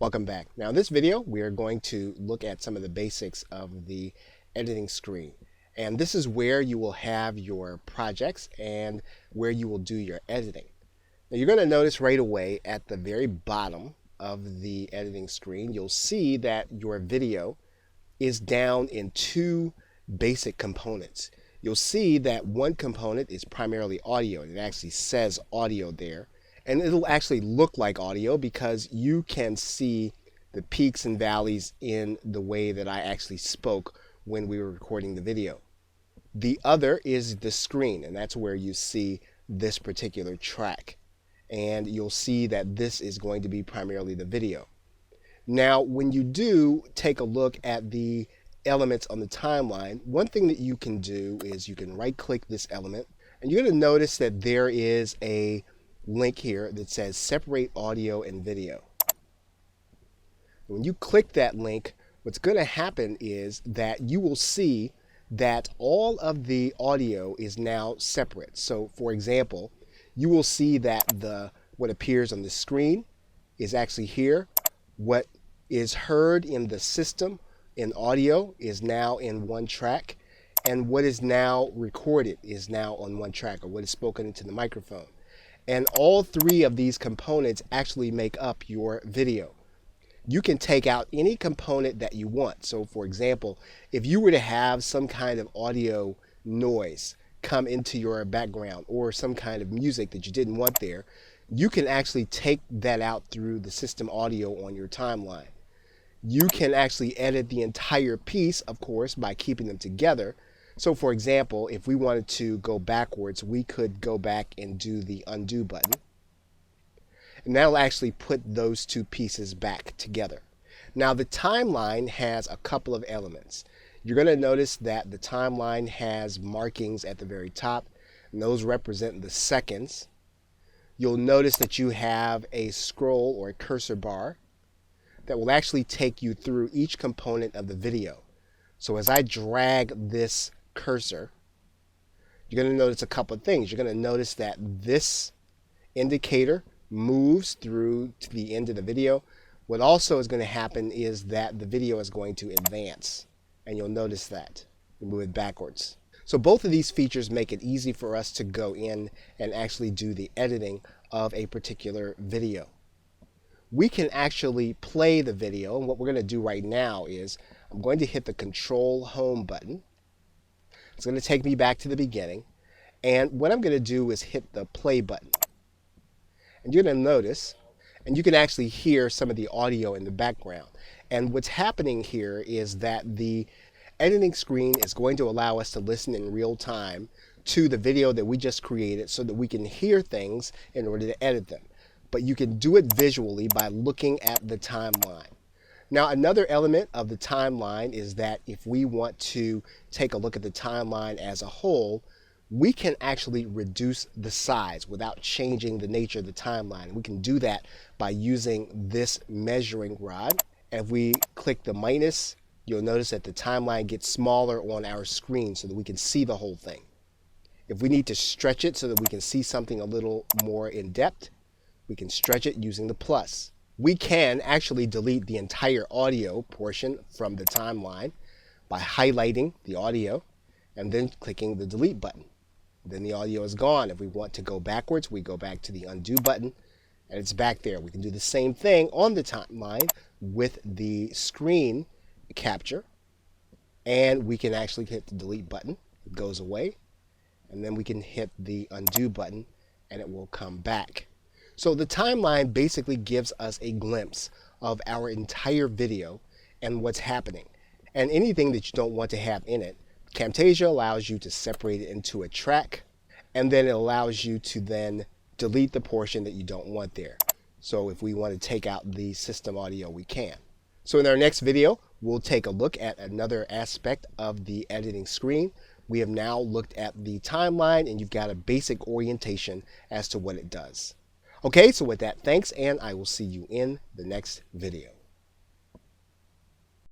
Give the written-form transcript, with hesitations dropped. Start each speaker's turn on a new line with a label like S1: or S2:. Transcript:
S1: Welcome back. Now in this video we are going to look at some of the basics of the editing screen, and this is where you will have your projects and where you will do your editing. Now you're going to notice right away at the very bottom of the editing screen you'll see that your video is down in two basic components. You'll see that one component is primarily audio, and it actually says audio there. And it'll actually look like audio because you can see the peaks and valleys in the way that I actually spoke when we were recording the video. The other is the screen, and that's where you see this particular track. And you'll see that this is going to be primarily the video. Now, when you do take a look at the elements on the timeline, one thing that you can do is you can right-click this element, and you're going to notice that there is a link here that says separate audio and video. When you click that link, what's going to happen is that you will see that all of the audio is now separate. So for example, you will see that what appears on the screen is actually here. What is heard in the system in audio is now in one track, and what is now recorded is now on one track, or what is spoken into the microphone. And all three of these components actually make up your video. You can take out any component that you want. So for example, if you were to have some kind of audio noise come into your background or some kind of music that you didn't want there, you can actually take that out through the system audio on your timeline. You can actually edit the entire piece, of course, by keeping them together. So for example, if we wanted to go backwards, we could go back and do the undo button. And that'll actually put those two pieces back together. Now the timeline has a couple of elements. You're going to notice that the timeline has markings at the very top, and those represent the seconds. You'll notice that you have a scroll or a cursor bar that will actually take you through each component of the video. So as I drag this cursor, you're going to notice a couple of things. You're going to notice that this indicator moves through to the end of the video. What also is going to happen is that the video is going to advance, and you'll notice that we move it backwards. So both of these features make it easy for us to go in and actually do the editing of a particular video. We can actually play the video, and what we're going to do right now is I'm going to hit the Control Home button. It's going to take me back to the beginning, and what I'm going to do is hit the play button. And you're going to notice, and you can actually hear some of the audio in the background. And what's happening here is that the editing screen is going to allow us to listen in real time to the video that we just created so that we can hear things in order to edit them. But you can do it visually by looking at the timeline. Now another element of the timeline is that if we want to take a look at the timeline as a whole, we can actually reduce the size without changing the nature of the timeline. We can do that by using this measuring rod. If we click the minus, you'll notice that the timeline gets smaller on our screen so that we can see the whole thing. If we need to stretch it so that we can see something a little more in depth, we can stretch it using the plus. We can actually delete the entire audio portion from the timeline by highlighting the audio and then clicking the delete button. Then the audio is gone. If we want to go backwards, we go back to the undo button and it's back there. We can do the same thing on the timeline with the screen capture, and we can actually hit the delete button. It goes away, and then we can hit the undo button and it will come back. So the timeline basically gives us a glimpse of our entire video and what's happening. And anything that you don't want to have in it, Camtasia allows you to separate it into a track, and then it allows you to then delete the portion that you don't want there. So if we want to take out the system audio, we can. So in our next video, we'll take a look at another aspect of the editing screen. We have now looked at the timeline, and you've got a basic orientation as to what it does. Okay, so with that, thanks, and I will see you in the next video.